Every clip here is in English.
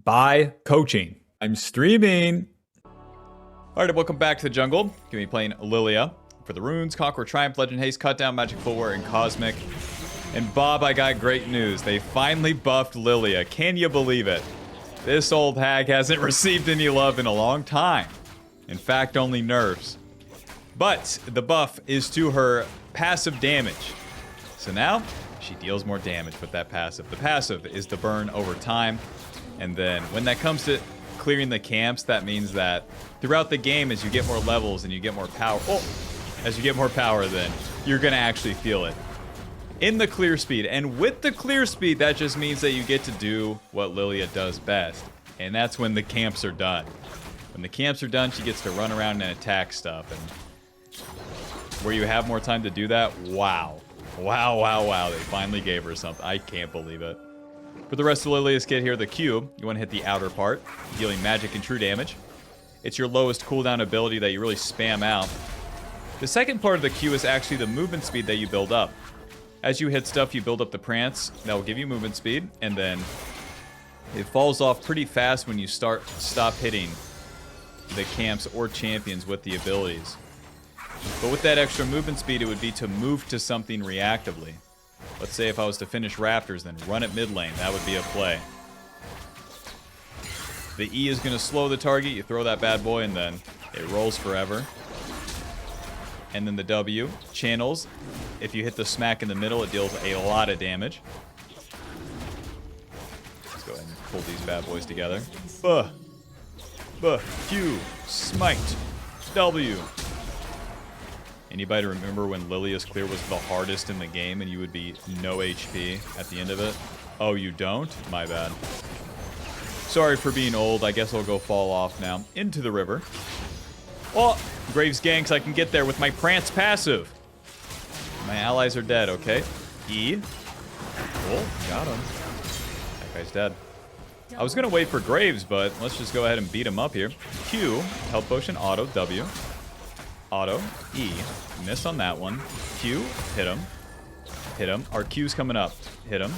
by coaching. I'm streaming. All right, welcome back to the jungle. Gonna be playing Lillia for the runes, Conqueror, Triumph, Legend, Haste, Cutdown, Magic Footwear, and Cosmic. And Bob, I got great news. They finally buffed Lillia. Can you believe it? This old hag hasn't received any love in a long time. In fact, only nerfs. But the buff is to her passive damage. So now she deals more damage with that passive. The passive is the burn over time. And then when that comes to clearing the camps, that means that throughout the game, as you get more levels and you get more power, then you're going to actually feel it in the clear speed. And with the clear speed, that just means that you get to do what Lillia does best. And that's when the camps are done. When the camps are done, she gets to run around and attack stuff. And where you have more time to do that, wow. Wow. They finally gave her something. I can't believe it. For the rest of Lillia's kit here, the Q, you want to hit the outer part, dealing magic and true damage. It's your lowest cooldown ability that you really spam out. The second part of the Q is actually the movement speed that you build up. As you hit stuff, you build up the prance. That will give you movement speed, and then it falls off pretty fast when you stop hitting the camps or champions with the abilities. But with that extra movement speed, it would be to move to something reactively. Let's say if I was to finish Raptors, then run at mid lane. That would be a play. The E is going to slow the target. You throw that bad boy, and then it rolls forever. And then the W channels. If you hit the smack in the middle, it deals a lot of damage. Let's go ahead and pull these bad boys together. Q, smite, W. Anybody remember when Lillia's clear was the hardest in the game and you would be no HP at the end of it? Oh, you don't? My bad. Sorry for being old. I guess I'll go fall off now. Into the river. Oh, Graves ganks. I can get there with my Prance passive. My allies are dead, okay. E. Cool, got him. That guy's dead. I was going to wait for Graves, but let's just go ahead and beat him up here. Q, health potion, auto, W. Auto, E, miss on that one. Q, hit him. Hit him. Our Q's coming up. Hit him.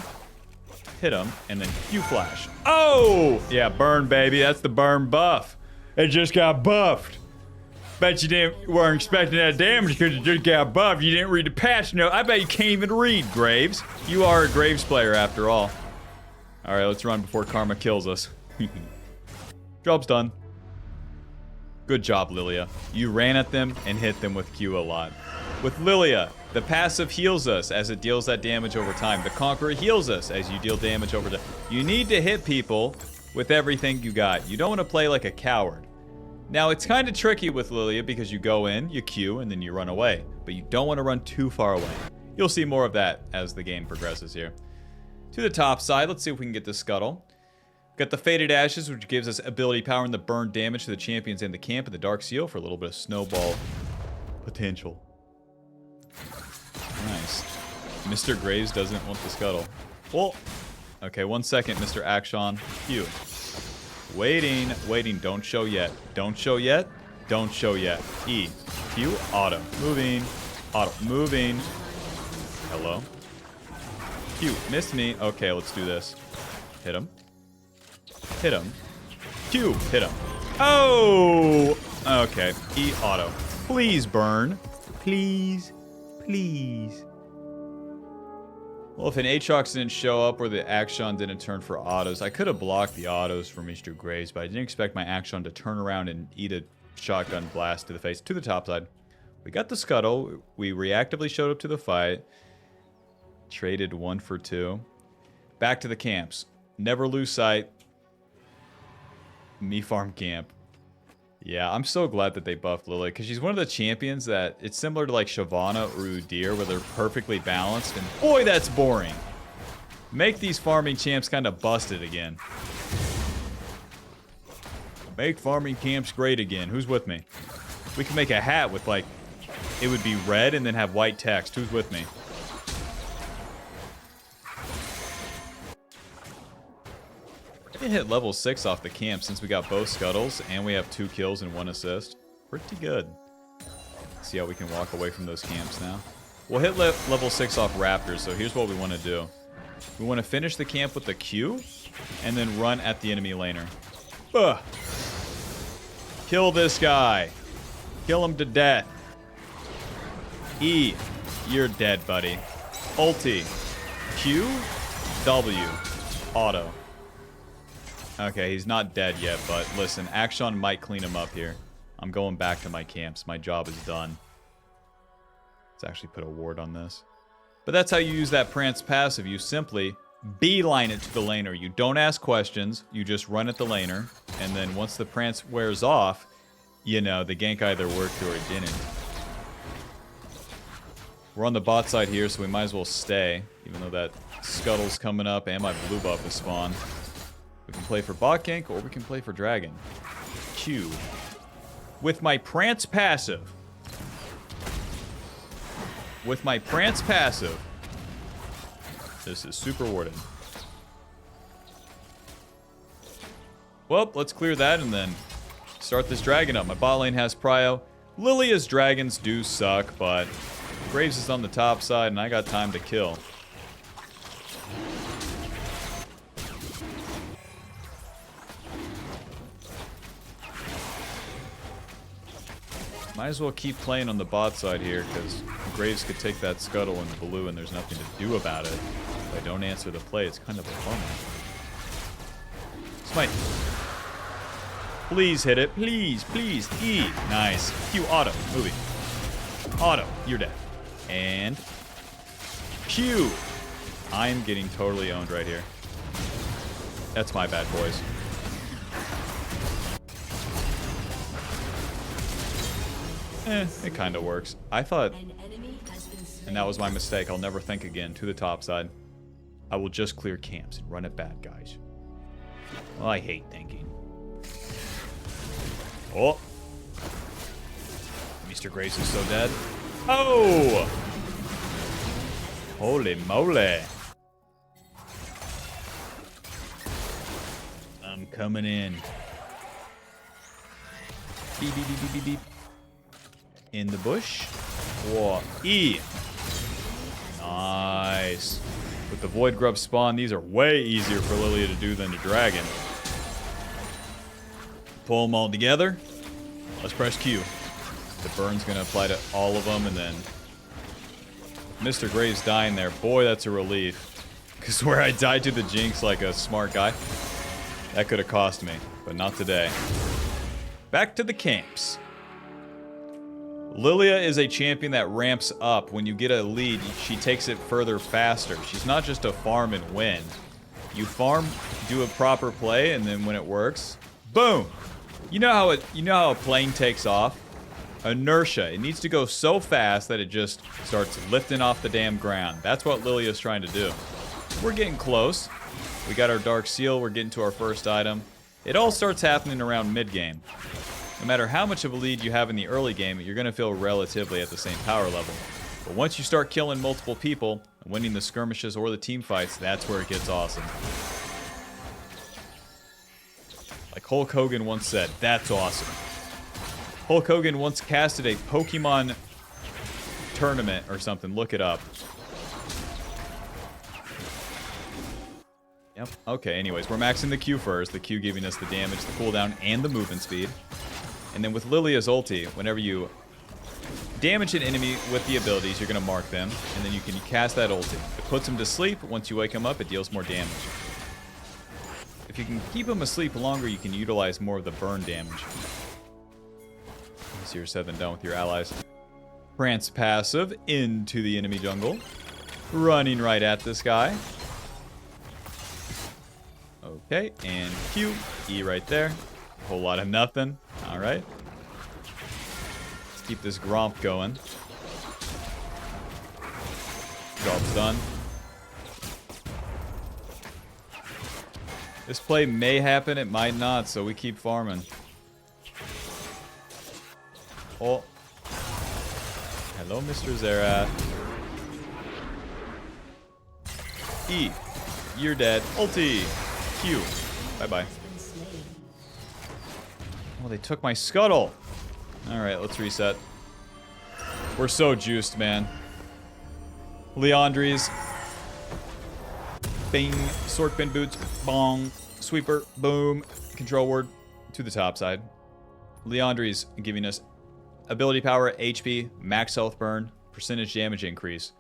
Hit him. And then Q flash. Oh! Yeah, burn, baby. That's the burn buff. It just got buffed. Bet you weren't expecting that damage because it just got buffed. You didn't read the patch note. I bet you can't even read, Graves. You are a Graves player after all. Alright, let's run before Karma kills us. Job's done. Good job, Lillia. You ran at them and hit them with Q a lot. With Lillia, the passive heals us as it deals that damage over time. The Conqueror heals us as you deal damage over time. You need to hit people with everything you got. You don't want to play like a coward. Now, it's kind of tricky with Lillia because you go in, you Q, and then you run away. But you don't want to run too far away. You'll see more of that as the game progresses here. To the top side, let's see if we can get the Scuttle. Got the Faded Ashes, which gives us ability power and the burn damage to the champions in the camp, and the Dark Seal for a little bit of snowball potential. Nice. Mr. Graves doesn't want the Scuttle. Well, okay, 1 second, Mr. Action. Q. Waiting. Don't show yet. Don't show yet. Don't show yet. E. Q. Auto. Moving. Auto. Moving. Hello. Q. Missed me. Okay, let's do this. Hit him. Hit him. Q. Hit him. Oh! Okay. E. Auto. Please burn. Please. Well, if an Aatrox didn't show up or the Action didn't turn for autos, I could have blocked the autos from Mr. Graves, but I didn't expect my Action to turn around and eat a shotgun blast to the face. To the top side. We got the Scuttle. We reactively showed up to the fight. Traded 1 for 2. Back to the camps. Never lose sight. Me farm camp. Yeah, I'm so glad that they buffed Lillia, because she's one of the champions that it's similar to like Shyvana or Udyr, where they're perfectly balanced, and boy, that's boring. Make these farming champs kind of busted again. Make farming camps great again. Who's with me? We can make a hat with like, it would be red and then have white text. Who's with me? We hit level 6 off the camp since we got both Scuttles and we have 2 kills and 1 assist. Pretty good. See how we can walk away from those camps now. We'll hit level 6 off Raptors, so here's what we want to do. We want to finish the camp with the Q, and then run at the enemy laner. Ugh. Kill this guy. Kill him to death. E. You're dead, buddy. Ulti. Q. W. Auto. Okay, he's not dead yet, but listen, Akshan might clean him up here. I'm going back to my camps. My job is done. Let's actually put a ward on this. But that's how you use that Prance passive. You simply beeline it to the laner. You don't ask questions. You just run at the laner. And then once the Prance wears off, you know, the gank either worked or it didn't. We're on the bot side here, so we might as well stay. Even though that Scuttle's coming up and my blue buff is spawned. We can play for bot gank or we can play for dragon. Q. With my Prance passive. With my Prance passive. This is super warded. Well, let's clear that and then start this dragon up. My bot lane has prio. Lillia's dragons do suck, but Graves is on the top side and I got time to kill. Might as well keep playing on the bot side here, because Graves could take that Scuttle in blue and there's nothing to do about it. If I don't answer the play, it's kind of a bummer. Smite. Please hit it. Please, please. E. Nice. Q auto. Movie. Auto. You're dead. And Q. I'm getting totally owned right here. That's my bad, boys. It kind of works. I thought, and that was my mistake. I'll never think again. To the top side. I will just clear camps and run at bad guys. Well, I hate thinking. Oh. Mr. Grace is so dead. Oh! Holy moly. I'm coming in. Beep, beep, beep, beep, beep, beep. In the bush. Whoa. E. Nice. With the Void Grub spawn, these are way easier for Lillia to do than the Dragon. Pull them all together. Let's press Q. The burn's going to apply to all of them, and then Mr. Graves dying there. Boy, that's a relief. Because where I died to the Jinx like a smart guy, that could have cost me. But not today. Back to the camps. Lillia is a champion that ramps up. When you get a lead, she takes it further faster. She's not just a farm and win. You farm, do a proper play, and then when it works, boom! You know how a plane takes off? Inertia. It needs to go so fast that it just starts lifting off the damn ground. That's what Lillia's trying to do. We're getting close. We got our Dark Seal. We're getting to our first item. It all starts happening around mid-game. No matter how much of a lead you have in the early game, you're going to feel relatively at the same power level. But once you start killing multiple people, and winning the skirmishes or the team fights, that's where it gets awesome. Like Hulk Hogan once said, that's awesome. Hulk Hogan once casted a Pokemon tournament or something. Look it up. Yep. Okay, anyways, we're maxing the Q first. The Q giving us the damage, the cooldown, and the movement speed. And then with Lillia's ulti, whenever you damage an enemy with the abilities, you're going to mark them. And then you can cast that ulti. It puts them to sleep. Once you wake them up, it deals more damage. If you can keep them asleep longer, you can utilize more of the burn damage. Easier said than done with your allies. Prance passive into the enemy jungle. Running right at this guy. Okay, and Q. E right there. A whole lot of nothing. Alright. Let's keep this Gromp going. Job's done. This play may happen, it might not, so we keep farming. Oh. Hello, Mr. Zerath. E. You're dead. Ulti. Q. Bye-bye. Oh, they took my Scuttle. Alright, let's reset. We're so juiced, man. Leandries. Bing. Sword bin boots. Bong. Sweeper. Boom. Control word to the top side. Leandri's giving us ability power, HP, max health burn, percentage damage increase.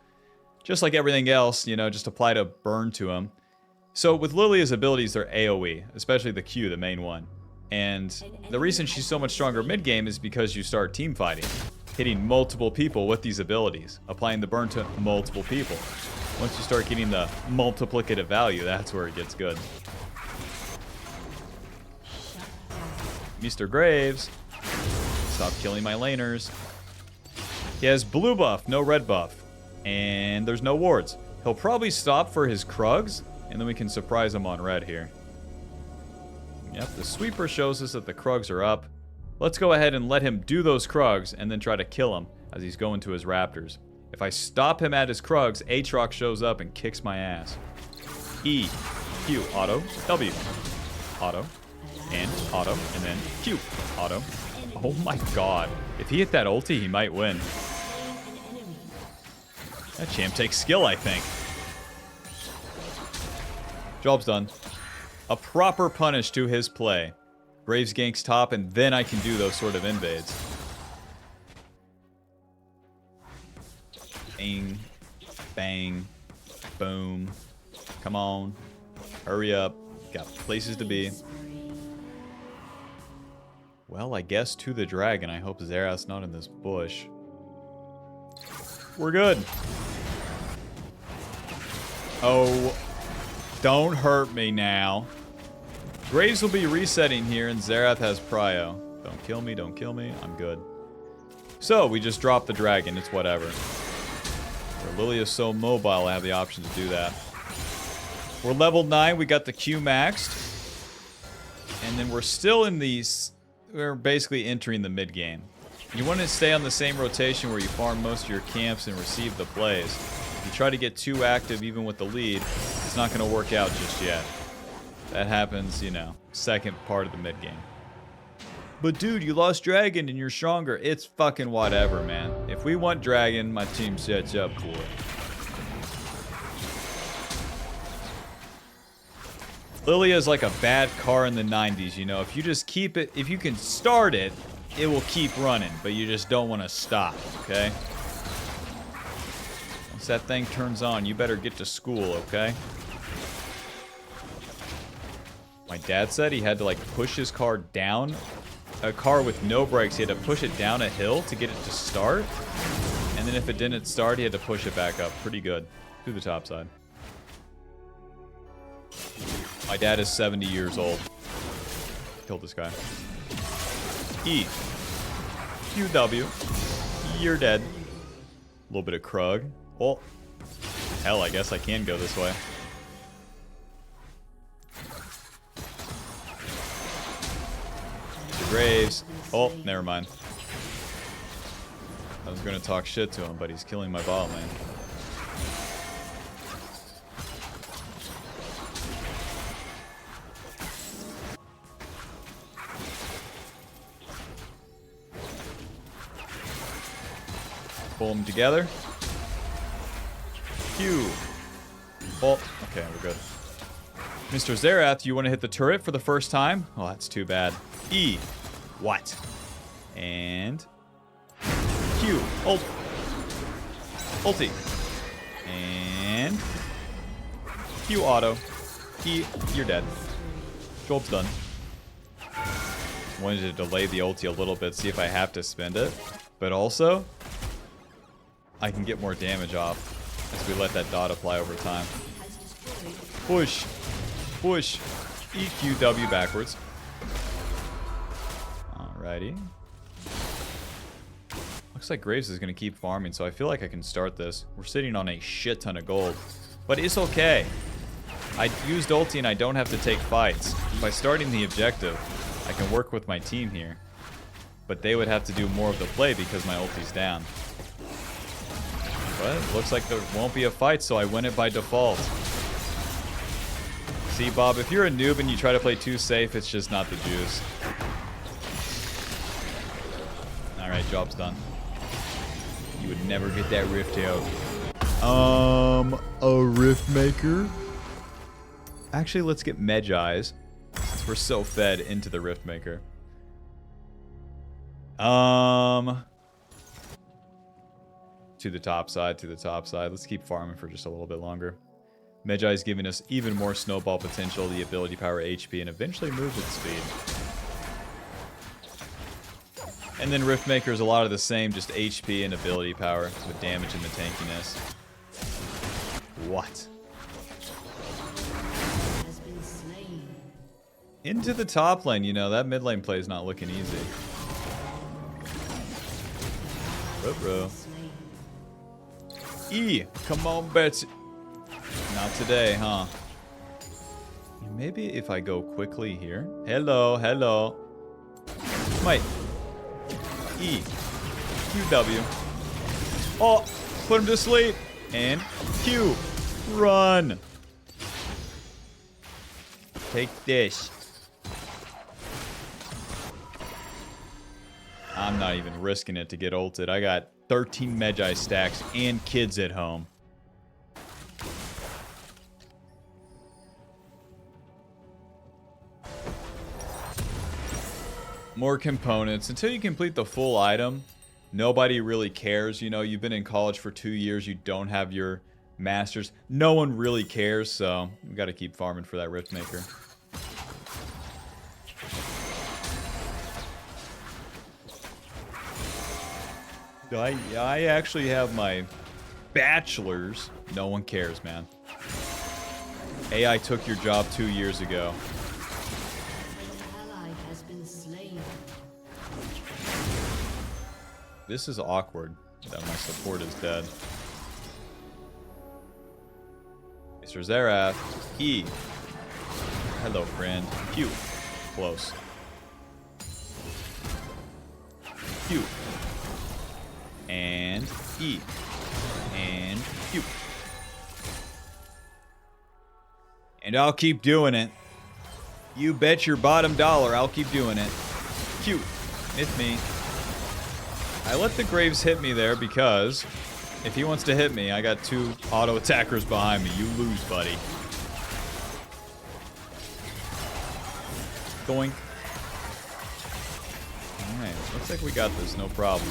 Just like everything else, you know, just apply to burn to him. So with Lillia's abilities, they're AoE, especially the Q, the main one. And the reason she's so much stronger mid-game is because you start team fighting, hitting multiple people with these abilities, applying the burn to multiple people. Once you start getting the multiplicative value, that's where it gets good. Mr. Graves, stop killing my laners. He has blue buff, no red buff. And there's no wards. He'll probably stop for his Krugs, and then we can surprise him on red here. Yep, the sweeper shows us that the Krugs are up. Let's go ahead and let him do those Krugs, and then try to kill him as he's going to his Raptors. If I stop him at his Krugs, Aatrox shows up and kicks my ass. E, Q, auto, W, auto, and auto, and then Q, auto. Oh my god. If he hit that ulti, he might win. That champ takes skill, I think. Job's done. A proper punish to his play. Graves ganks top, and then I can do those sort of invades. Bang. Bang. Boom. Come on. Hurry up. Got places to be. Well, I guess to the dragon. I hope Xerath's not in this bush. We're good. Oh, don't hurt me now. Graves will be resetting here, and Xerath has prio. Don't kill me, don't kill me. I'm good. So, we just dropped the dragon. It's whatever. Where Lillia is so mobile, I have the option to do that. We're level 9. We got the Q maxed. And then we're still in these... We're basically entering the mid-game. You want to stay on the same rotation where you farm most of your camps and receive the plays. If you try to get too active even with the lead, it's not going to work out just yet. That happens, you know, second part of the mid-game. But dude, you lost Dragon and you're stronger. It's fucking whatever, man. If we want Dragon, my team sets up for it. Lillia is like a bad car in the 90s, you know. If you just keep it, if you can start it, it will keep running, but you just don't want to stop, okay? Once that thing turns on, you better get to school, okay? My dad said he had to, like, push his car down. A car with no brakes, he had to push it down a hill to get it to start. And then if it didn't start, he had to push it back up. Pretty good. To the top side. My dad is 70 years old. Killed this guy. E. QW. You're dead. A little bit of Krug. Well, hell, I guess I can go this way. Graves. Oh, never mind. I was going to talk shit to him, but he's killing my bot lane. Pull them together. Q. Oh, okay, we're good. Mr. Xerath, you want to hit the turret for the first time? Oh, that's too bad. E. What? And Q. Ult. Ulti. And Q auto. E. You're dead. Job's done. Wanted to delay the ulti a little bit, see if I have to spend it. But also, I can get more damage off as we let that dot apply over time. Push. Push. EQW backwards. Alrighty. Looks like Graves is going to keep farming, so I feel like I can start this. We're sitting on a shit ton of gold. But it's okay. I used ulti and I don't have to take fights. By starting the objective, I can work with my team here. But they would have to do more of the play because my ulti's down. But it looks like there won't be a fight, so I win it by default. See, Bob, if you're a noob and you try to play too safe, it's just not the juice. Alright, job's done. You would never get that rift out. A rift maker? Actually, let's get Medjai's, since we're so fed into the Riftmaker. To the top side, to the top side. Let's keep farming for just a little bit longer. Medjai's giving us even more snowball potential, the ability power, HP, and eventually movement speed. And then Riftmaker is a lot of the same, just HP and ability power with damage and the tankiness. What? Into the top lane, you know, that mid lane play is not looking easy. Ruh-roh. E, come on, Betsy. Not today, huh? Maybe if I go quickly here. Hello, hello. Might. E. QW. Oh, put him to sleep. And Q. Run. Take this. I'm not even risking it to get ulted. I got 13 Medjai stacks and kids at home. More components. Until you complete the full item, nobody really cares. You know, you've been in college for 2 years. You don't have your masters. No one really cares, so we got to keep farming for that Riftmaker. I actually have my bachelor's. No one cares, man. AI took your job 2 years ago. This is awkward that my support is dead. Mr. Zerath. E. Hello, friend. Q. Close. Q. And E. And Q. And I'll keep doing it. You bet your bottom dollar I'll keep doing it. Q. Hit me. I let the Graves hit me there because if he wants to hit me, I got 2 auto attackers behind me. You lose, buddy. Doink. Alright, looks like we got this, no problem.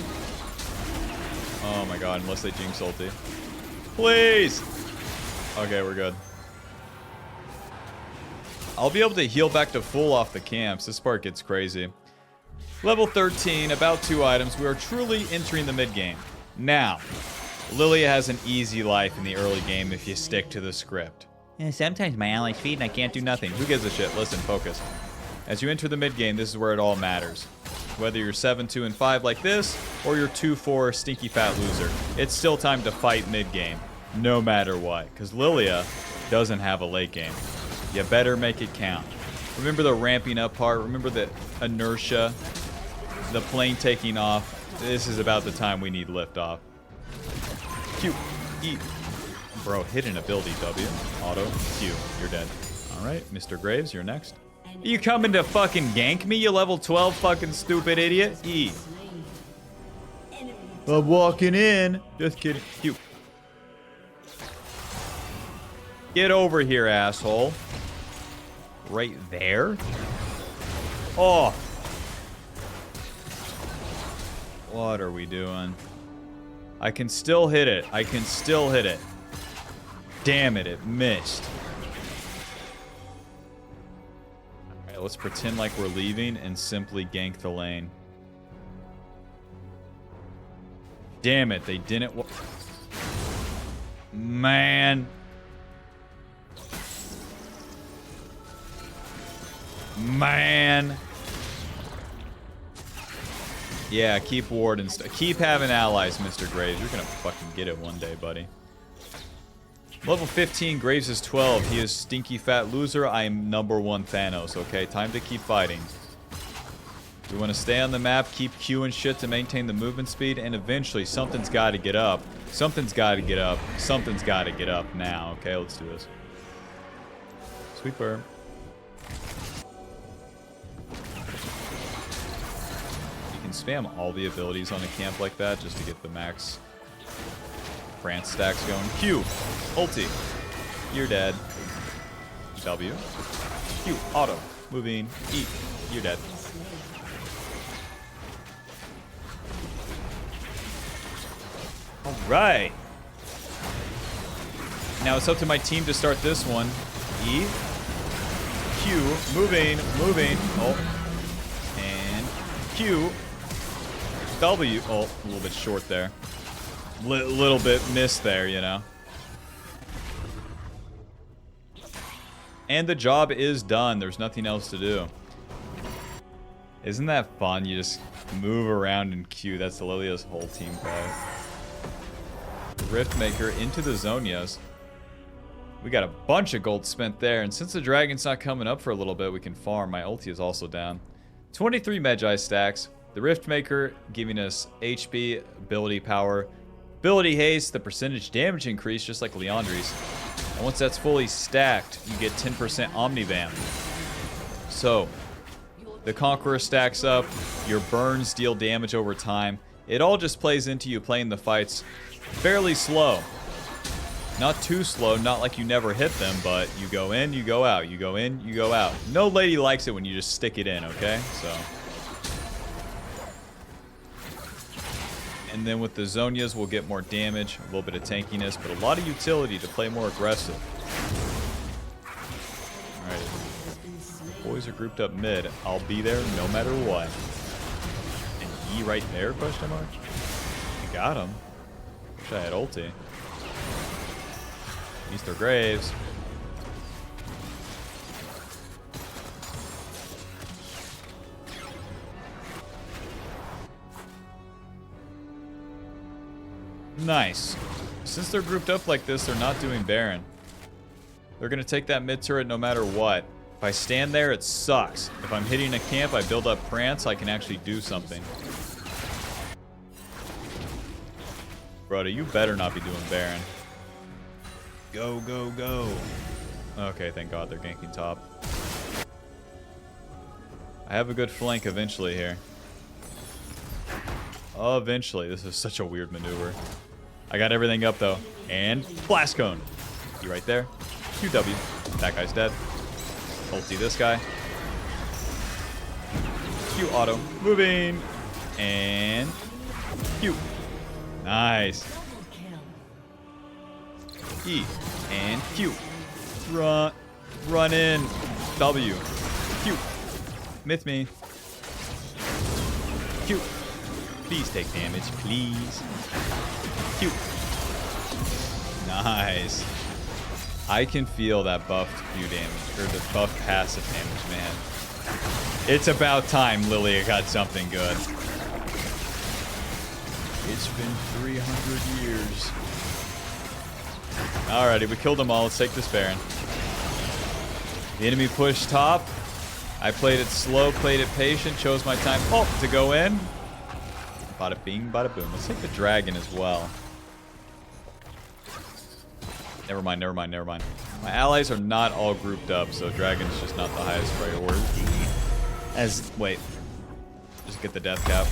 Oh my god, unless they jinx ulti. Please! Okay, we're good. I'll be able to heal back to full off the camps. This part gets crazy. Level 13, about 2 items. We are truly entering the mid-game. Now, Lillia has an easy life in the early game if you stick to the script. Sometimes my allies feed and I can't do nothing. Who gives a shit? Listen, focus. As you enter the mid-game, this is where it all matters. Whether you're 7, 2, and 5 like this, or you're 2, 4, stinky fat loser. It's still time to fight mid-game, no matter what. Because Lillia doesn't have a late game. You better make it count. Remember the ramping up part? Remember the inertia? The plane taking off? This is about the time we need liftoff. Q. E. Bro, hit an ability W. Auto. Q. You're dead. Alright, Mr. Graves, you're next. You coming to fucking gank me, you level 12 fucking stupid idiot? E. I'm walking in. Just kidding. Q. Get over here, asshole. Right there? Oh. What are we doing? I can still hit it. I can still hit it. Damn it, it missed. Alright, let's pretend like we're leaving and simply gank the lane. Damn it, they didn't. Man. Man. Yeah, keep ward and stuff. Keep having allies, Mr. Graves. You're gonna fucking get it one day, buddy. Level 15, Graves is 12. He is stinky fat loser. I am #1 Thanos, okay? Time to keep fighting. We want to stay on the map, keep queuing shit to maintain the movement speed, and eventually something's got to get up. Something's got to get up. Something's got to get up now. Okay, let's do this. Sweeper. Spam all the abilities on a camp like that just to get the max France stacks going. Q. Ulti. You're dead. W. Q. Auto. Moving. E. You're dead. Alright. Now it's up to my team to start this one. E. Q. Moving. Moving. Oh. And Q. W. Oh, a little bit short there. Little bit missed there, you know. And the job is done. There's nothing else to do. Isn't that fun? You just move around in Q. That's Lilia's whole team play. Riftmaker into the Zonias. We got a bunch of gold spent there. And since the dragon's not coming up for a little bit, we can farm. My ulti is also down. 23 Magi stacks. The Riftmaker giving us HP, ability power, ability haste, the percentage damage increase, just like Leandri's. And once that's fully stacked, you get 10% Omnivamp. So, the Conqueror stacks up, your burns deal damage over time. It all just plays into you playing the fights fairly slow. Not too slow, not like you never hit them, but you go in, you go out, you go in, you go out. No lady likes it when you just stick it in, okay? So. And then with the Zonias, we'll get more damage, a little bit of tankiness, but a lot of utility to play more aggressive. Alright. Boys are grouped up mid. I'll be there no matter what. And E right there, question mark? I got him. Wish I had ulti. Easter Graves. Nice. Since they're grouped up like this, they're not doing Baron. They're going to take that mid turret no matter what. If I stand there, it sucks. If I'm hitting a camp, I build up Prance, I can actually do something. Brother, you better not be doing Baron. Go, go, go. Okay, thank God they're ganking top. I have a good flank eventually here. Eventually. This is such a weird maneuver. I got everything up, though. And Blast Cone. You right there. QW. That guy's dead. Ulti this guy. Q auto. Moving. And Q. Nice. E. And Q. Run in. W. Q. Myth me. Q. Please take damage, please. Q. Nice. I can feel that buffed Q damage, or the buffed passive damage, man. It's about time Lillia got something good. It's been 300 years. Alrighty, we killed them all. Let's take this Baron. The enemy pushed top. I played it slow, played it patient, chose my time to go in. Bada bing, bada boom. Let's take the dragon as well. Never mind, never mind, never mind. My allies are not all grouped up, so dragon's just not the highest priority. Wait. Just get the death cap.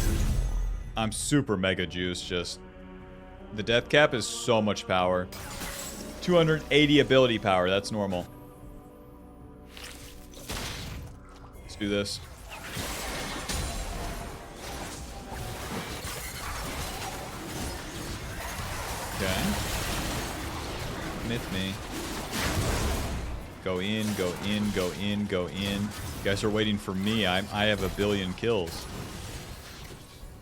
I'm super mega juiced, just... The death cap is so much power. 280 ability power, that's normal. Let's do this. Okay. Myth me. Go in, go in, go in, go in. You guys are waiting for me. I have a billion kills.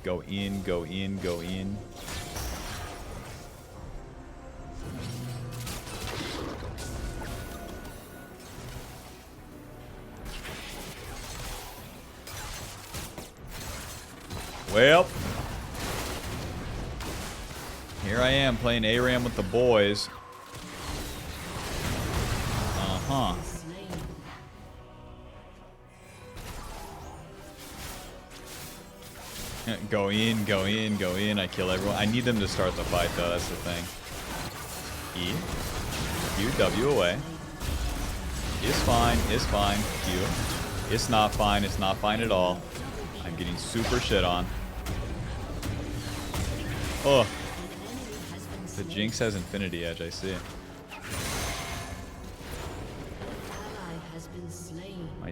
Go in, go in, go in. Well, here I am playing ARAM with the boys. Uh-huh. Go in, go in, go in. I kill everyone. I need them to start the fight, though. That's the thing. E. Q. W away. It's fine. It's fine. Q. It's not fine. It's not fine at all. I'm getting super shit on. Oh. The Jinx has Infinity Edge, I see.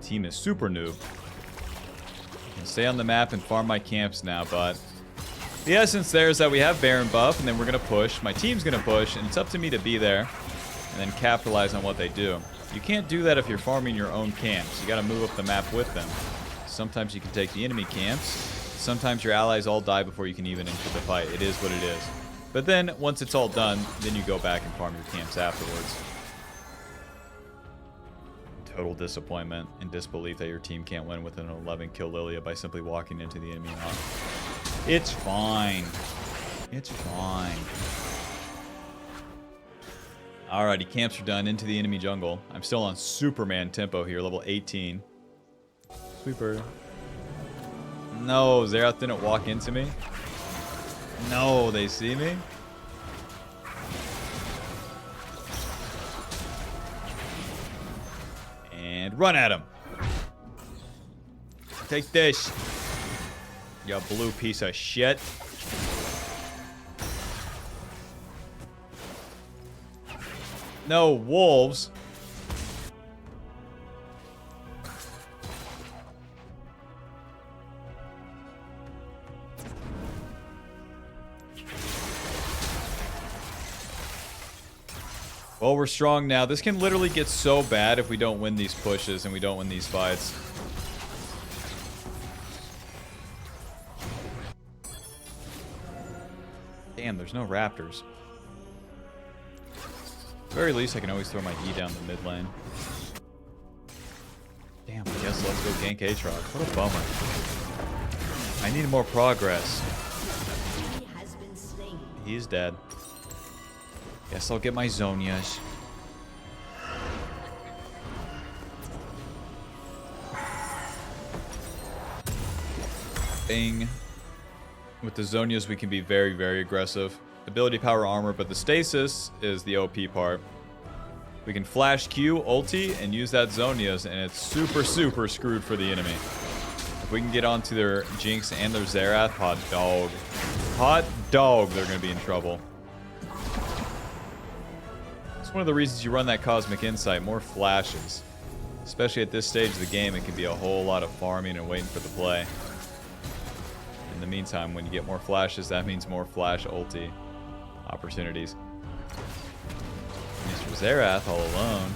team is super noob. I can stay on the map and farm my camps now, but the essence there is that we have Baron buff, and then we're going to push. My team's going to push, and it's up to me to be there and then capitalize on what they do. You can't do that if you're farming your own camps. You got to move up the map with them. Sometimes you can take the enemy camps. Sometimes your allies all die before you can even enter the fight. It is what it is. But then, once it's all done, then you go back and farm your camps afterwards. Total disappointment and disbelief that your team can't win with an 11-kill Lillia by simply walking into the enemy hut. It's fine. It's fine. Alrighty, camps are done. Into the enemy jungle. I'm still on Superman tempo here, level 18. Sweeper. No, Xerath didn't walk into me. No, they see me. And run at him. Take this. You blue piece of shit. No, wolves. Well, we're strong now. This can literally get so bad if we don't win these pushes and we don't win these fights. Damn, there's no raptors. At the very least, I can always throw my E down the mid lane. Damn, I guess let's go gank Aatrox. What a bummer. I need more progress. He's dead. Guess I'll get my Zonias. Bing. With the Zonias, we can be very, very aggressive. Ability power armor, but the stasis is the OP part. We can flash Q, ulti, and use that Zonias, and it's super, super screwed for the enemy. If we can get onto their Jinx and their Xerath, hot dog. Hot dog, they're going to be in trouble. It's one of the reasons you run that Cosmic Insight, more flashes. Especially at this stage of the game, it can be a whole lot of farming and waiting for the play. In the meantime, when you get more flashes, that means more flash ulti opportunities. Mr. Xerath all alone.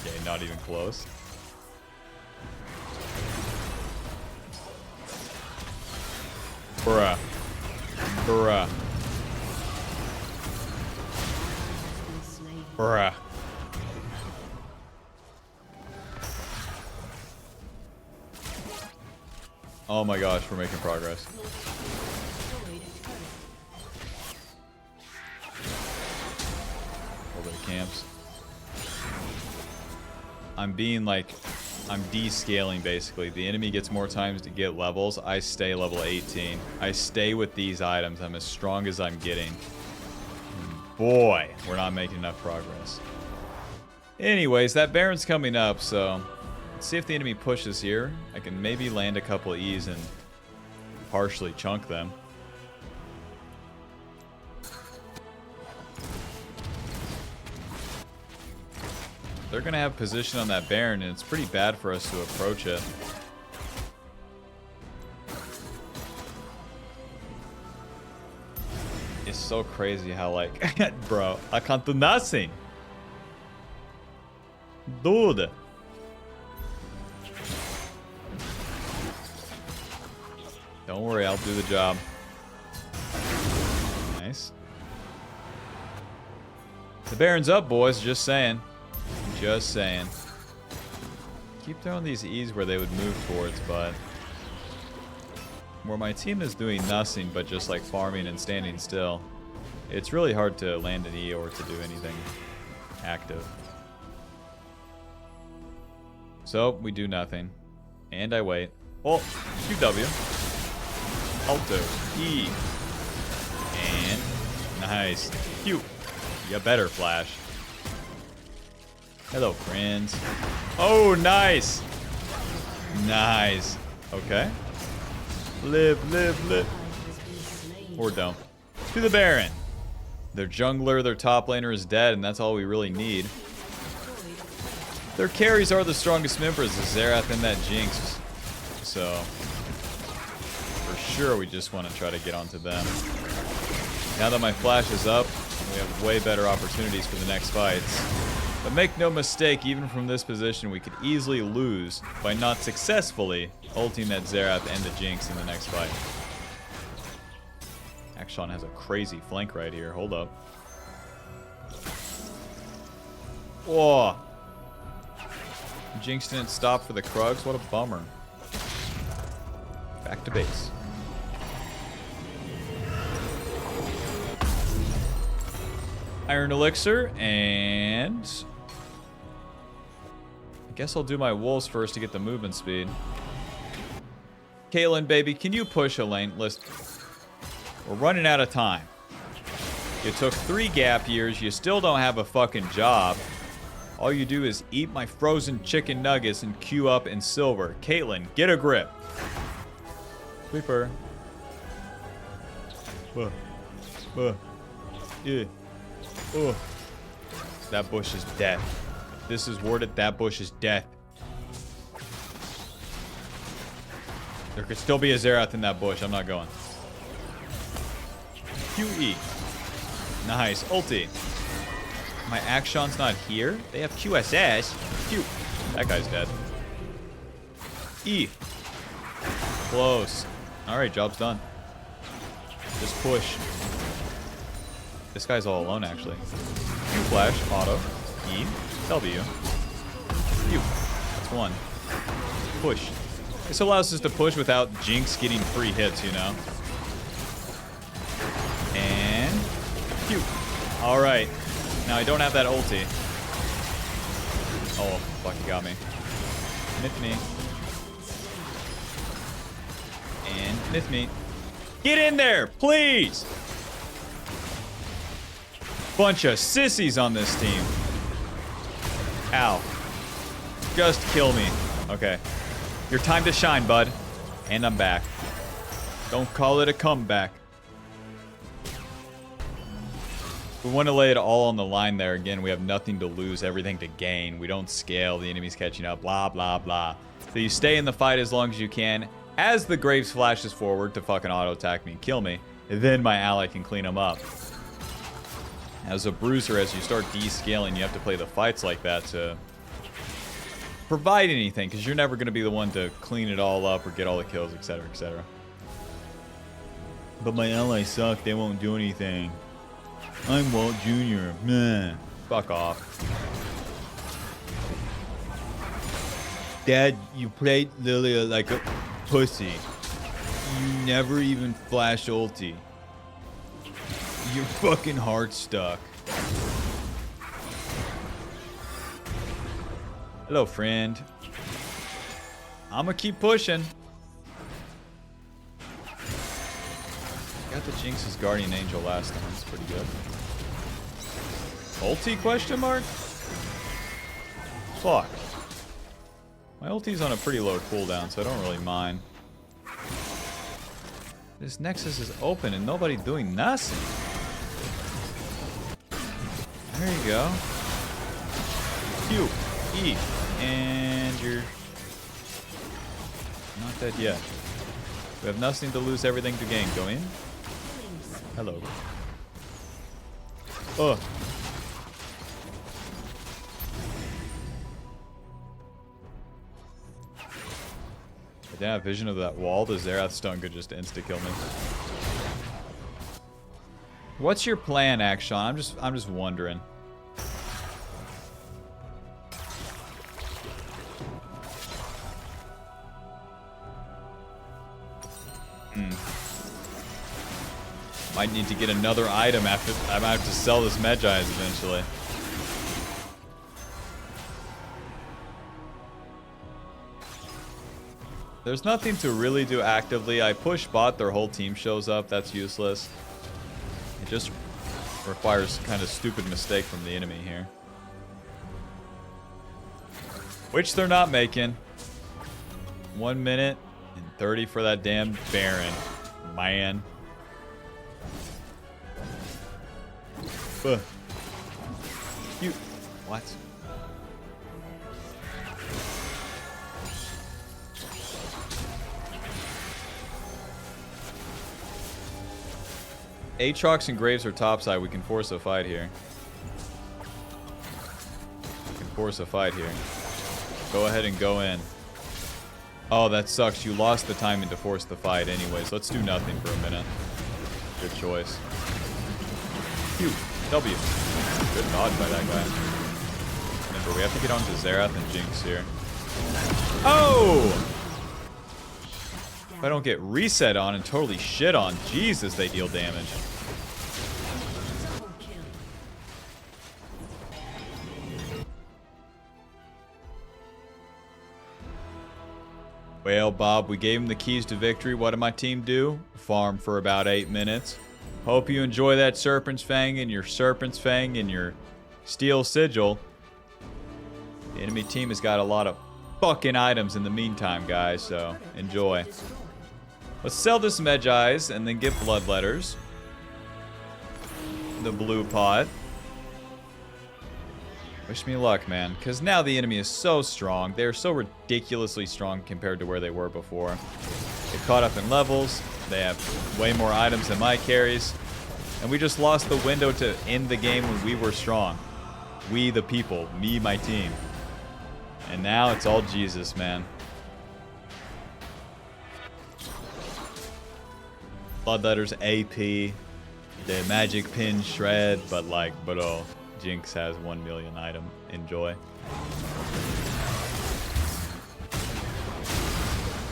Okay, not even close. Bruh. Bruh. Bruh. Oh my gosh, we're making progress. Over the camps. I'm descaling basically. The enemy gets more times to get levels. I stay level 18. I stay with these items. I'm as strong as I'm getting. Boy, we're not making enough progress. Anyways, that Baron's coming up, so let's see if the enemy pushes here. I can maybe land a couple of E's and partially chunk them. They're going to have position on that Baron, and it's pretty bad for us to approach it. It's so crazy how, like, bro, I can't do nothing. Dude. Don't worry, I'll do the job. Nice. The Baron's up, boys. Just saying. Just saying. Keep throwing these E's where they would move towards, but where my team is doing nothing but just like farming and standing still, it's really hard to land an E or to do anything active. So we do nothing. And I wait. Oh, QW. Alto. E. And nice. Q. You better flash. Hello, friends. Oh, nice. Nice. Okay. Live, live, live. Or don't. To the Baron. Their jungler, their top laner is dead, and that's all we really need. Their carries are the strongest members, the Xerath and that Jinx. So, for sure we just want to try to get onto them. Now that my flash is up, we have way better opportunities for the next fights. But make no mistake, even from this position, we could easily lose by not successfully ulting that Xerath and the Jinx in the next fight. Akshan has a crazy flank right here. Hold up. Whoa. Jinx didn't stop for the Krugs. What a bummer. Back to base. Iron Elixir, and I guess I'll do my wolves first to get the movement speed. Caitlyn, baby, can you push a lane? Listen, we're running out of time. You took 3 gap years. You still don't have a fucking job. All you do is eat my frozen chicken nuggets and queue up in silver. Caitlyn, get a grip. Sweeper. Yeah. Oh. That bush is death. This is worded, that bush is death. There could still be a Xerath in that bush. I'm not going. QE. Nice. Ulti. My Akshan's not here. They have QSS. Q. That guy's dead. E. Close. Alright, job's done. Just push. This guy's all alone, actually. Q flash, auto, E, W, Q. That's 1. Push. This allows us to push without Jinx getting free hits, you know? And Q. Alright. Now I don't have that ulti. Oh, fuck, he got me. Myth me. And myth me. Get in there, please! Bunch of sissies on this team. Ow. Just kill me. Okay. Your time to shine, bud. And I'm back. Don't call it a comeback. We want to lay it all on the line there. Again, we have nothing to lose, everything to gain. We don't scale. The enemy's catching up. Blah, blah, blah. So you stay in the fight as long as you can. As the Graves flashes forward to fucking auto-attack me and kill me, then my ally can clean him up. As a bruiser, as you start descaling, you have to play the fights like that to provide anything, because you're never going to be the one to clean it all up or get all the kills, etc., etc. But my allies suck. They won't do anything. I'm Walt Jr. Meh. Fuck off. Dad, you played Lillia like a pussy. You never even flash ulti. Your fucking heart's stuck. Hello, friend. I'ma keep pushing. Got the Jinx's Guardian Angel last time. That's pretty good. Ulti question mark? Fuck. My ulti's on a pretty low cooldown, so I don't really mind. This Nexus is open and nobody's doing nothing. There you go. Q, E, and you're not dead yet. We have nothing to lose, everything to gain. Go in. Hello. Oh. I didn't have vision of that wall. The Xerath stun could just insta-kill me. What's your plan, Akshan? I'm just wondering. Might need to get another item after I might have to sell this Medjai's eventually. There's nothing to really do actively. I push bot, their whole team shows up. That's useless. It just requires kind of stupid mistake from the enemy here. Which they're not making. 1 minute and 30 for that damn Baron. Man. You. What? Aatrox and Graves are topside. We can force a fight here. We can force a fight here. Go ahead and go in. Oh, that sucks. You lost the timing to force the fight anyways. Let's do nothing for a minute. Good choice. Q. W. Good dodge by that guy. Remember, we have to get onto Xerath and Jinx here. Oh! If I don't get reset on and totally shit on, Jesus, they deal damage. Well, Bob, we gave him the keys to victory. What did my team do? Farm for about 8 minutes. Hope you enjoy that Serpent's Fang and your Serpent's Fang and your Steel Sigil. The enemy team has got a lot of fucking items in the meantime, guys, so enjoy. Let's sell this Medjai's and then get Bloodletters. The blue pot. Wish me luck, man, because now the enemy is so strong. They're so ridiculously strong compared to where they were before. They've caught up in levels. They have way more items than my carries. And we just lost the window to end the game when we were strong. We, the people. Me, my team. And now it's all Jesus, man. Bloodletters AP. The magic pin shred, but like, bro. Jinx has 1 million item. Enjoy.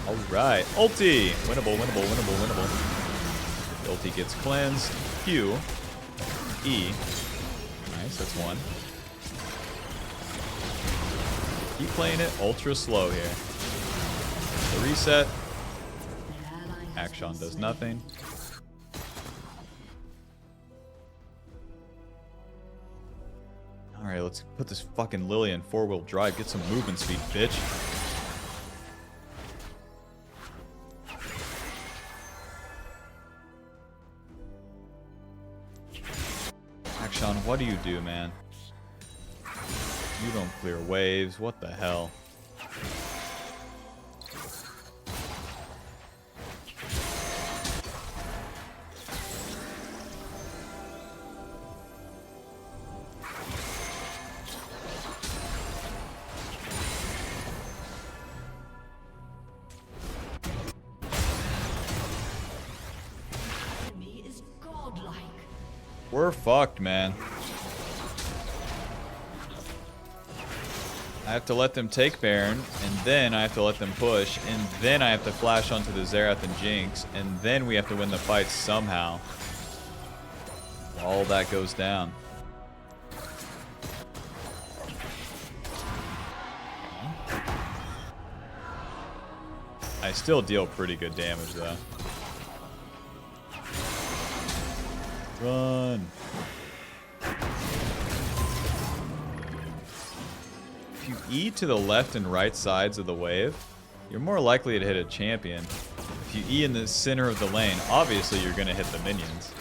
Alright. Ulti! Winnable, winnable, winnable, winnable. The ulti gets cleansed. Q. E. Nice, that's one. Keep playing it ultra slow here. The reset. Action does nothing. Alright, let's put this fucking Lillia in 4-wheel drive. Get some movement speed, bitch. Action, what do you do, man? You don't clear waves. What the hell? We're fucked, man. I have to let them take Baron, and then I have to let them push, and then I have to flash onto the Xerath and Jinx, and then we have to win the fight somehow. All that goes down. I still deal pretty good damage, though. Run. If you E to the left and right sides of the wave, you're more likely to hit a champion. If you E in the center of the lane, obviously you're going to hit the minions.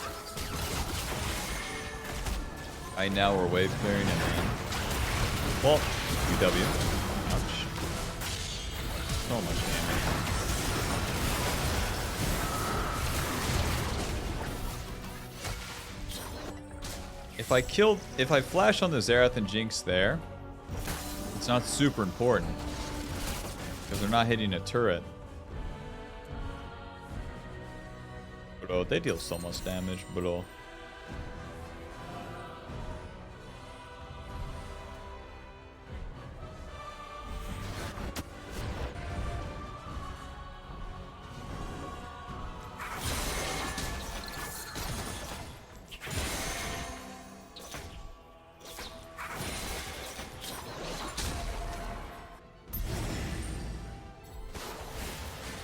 Right now we're wave clearing and then... Well, UW. Ouch. So much damage. If I flash on the Xerath and Jinx there, it's not super important. Because they're not hitting a turret. Bro, they deal so much damage, bro.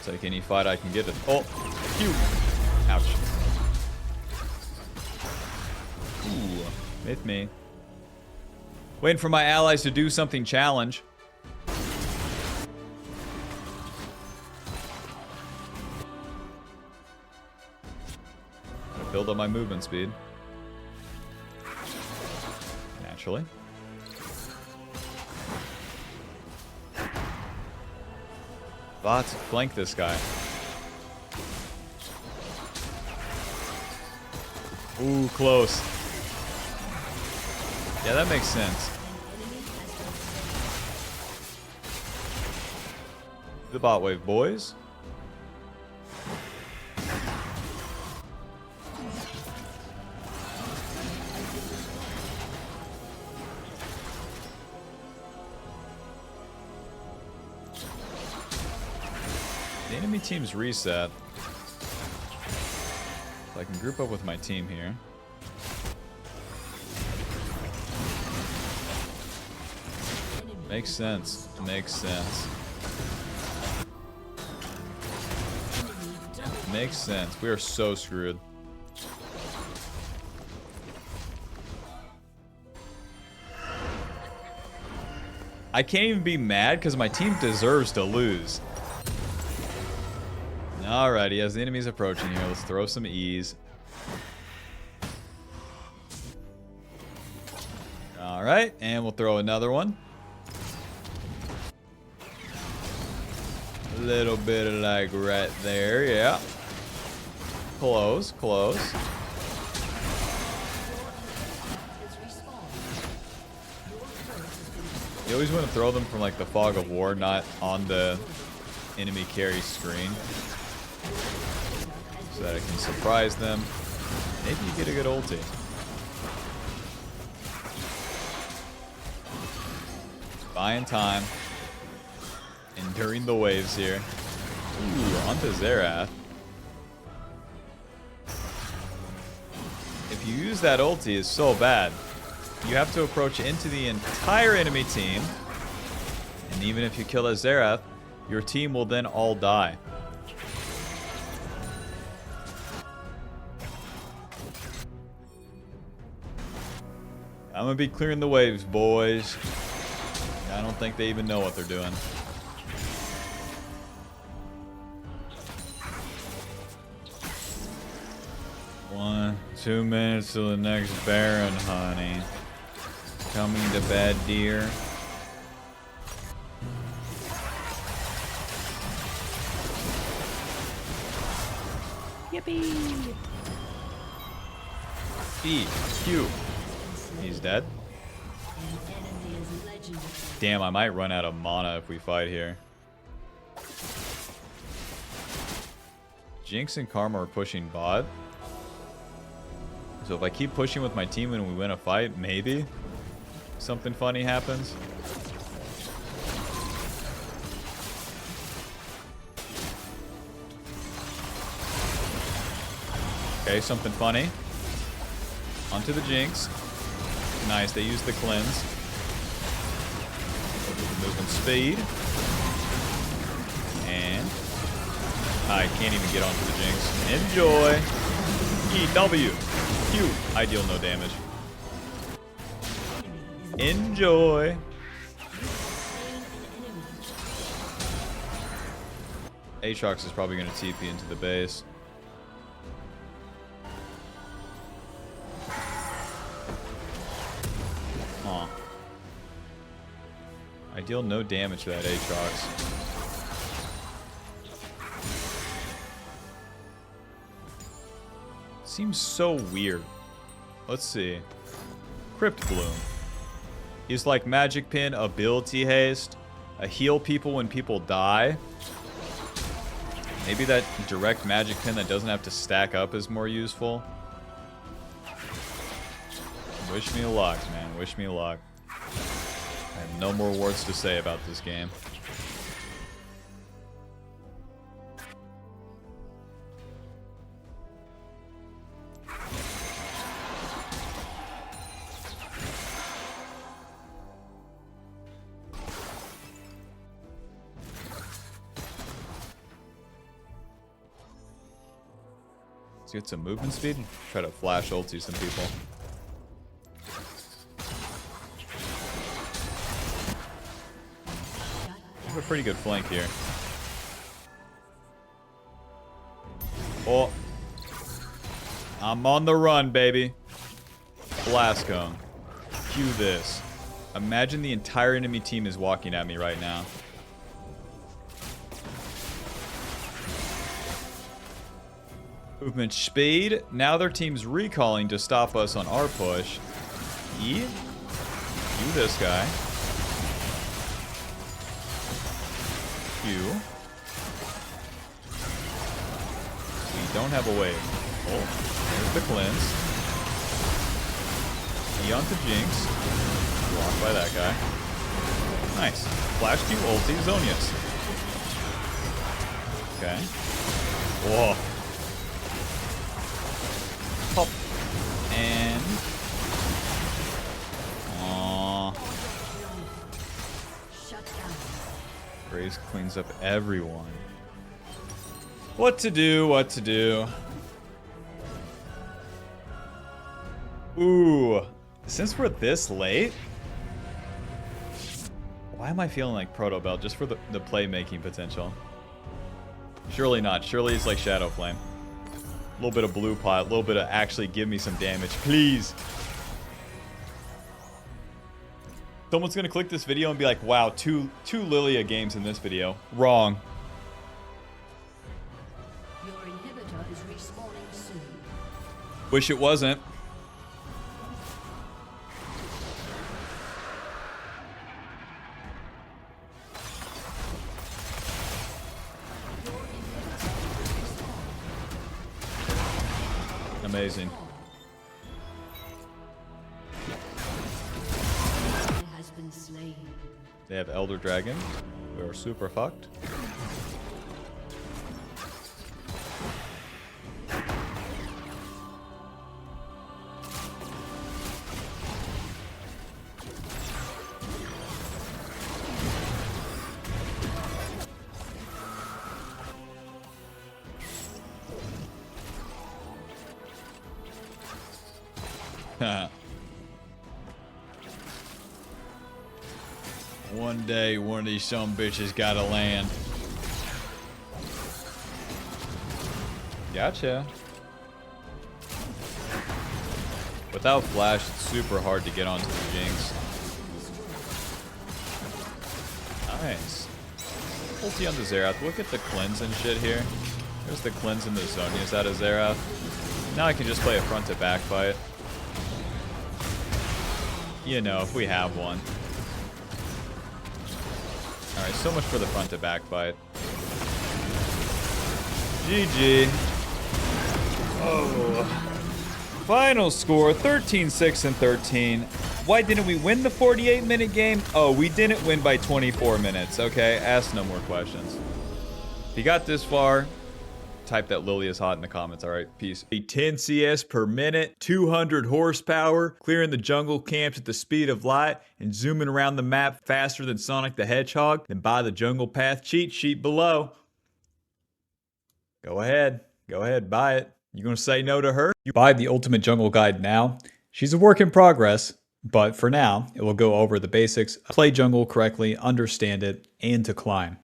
Take any fight I can get it. Oh, Q. Ouch. Ooh, hit me. Waiting for my allies to do something challenge. Gotta build up my movement speed. Naturally. Bots, flank this guy. Ooh, close. Yeah, that makes sense. The bot wave, boys. The enemy team's reset. So I can group up with my team here. Makes sense. Makes sense. Makes sense. We are so screwed. I can't even be mad because my team deserves to lose. Alrighty, as the enemy's approaching here, let's throw some E's. Alright, and we'll throw another one. A little bit of like right there, yeah. Close, close. You always want to throw them from like the fog of war, not on the enemy carry screen. So that I can surprise them. Maybe you get a good ulti. Buying time. Enduring the waves here. Ooh, onto Xerath. If you use that ulti, it's so bad. You have to approach into the entire enemy team. And even if you kill that Xerath, your team will then all die. I'm gonna be clearing the waves, boys. I don't think they even know what they're doing. One, 2 minutes till the next Baron, honey. Coming to bed, dear. Yippee! E, Q. He's dead. Damn, I might run out of mana if we fight here. Jinx and Karma are pushing bot. So if I keep pushing with my team and we win a fight, maybe something funny happens. Okay, something funny. Onto the Jinx. Nice, they used the cleanse. Movement speed. And I can't even get onto the Jinx. Enjoy. EW. Q. Ideal, no damage. Enjoy. Aatrox is probably going to TP into the base. Aw. I deal no damage to that Aatrox. Seems so weird. Let's see. Crypt Bloom. He's like Magic Pin, Ability Haste, a heal people when people die. Maybe that direct Magic Pin that doesn't have to stack up is more useful. Wish me luck, man. Wish me luck. I have no more words to say about this game. Let's get some movement speed. Try to flash ulti some people. I have a pretty good flank here. Oh. I'm on the run, baby. Blast Cone. Cue this. Imagine the entire enemy team is walking at me right now. Movement speed. Now their team's recalling to stop us on our push. E? You this guy. Q. We don't have a wave. Oh, there's the cleanse. E onto Jinx. Blocked by that guy. Nice. Flash Q ulti Zonius. Okay. Whoa. Pop. And... aww. Grace cleans up everyone. What to do, what to do. Ooh. Since we're this late... why am I feeling like Proto Belt? Just for the playmaking potential. Surely not. Surely it's like Shadow Flame. A little bit of blue pot. A little bit of actually give me some damage. Please. Someone's going to click this video and be like, wow, two Lillia games in this video. Wrong. Your inhibitor is respawning soon. Wish it wasn't. Amazing. Has been slain. They have Elder Dragon. We are super fucked. One day, one of these sumbitches gotta land. Gotcha. Without flash, it's super hard to get onto the Jinx. Nice. Ulti on the Xerath. Look at the cleanse and shit here. There's the cleanse and the Zonius out of Xerath. Now I can just play a front to back fight. You know, if we have one. Alright, so much for the front to back fight. GG. Oh. Final score, 13-6 and 13. Why didn't we win the 48-minute game? Oh, we didn't win by 24 minutes. Okay, ask no more questions. If you got this far, type that Lillia is hot in the comments. All right, peace. A 10 CS per minute, 200 horsepower, clearing the jungle camps at the speed of light, and zooming around the map faster than Sonic the Hedgehog. Then buy the Jungle Path cheat sheet below. Go ahead, buy it. You gonna say no to her? You buy the Ultimate Jungle Guide now. She's a work in progress, but for now, it will go over the basics, play jungle correctly, understand it, and to climb.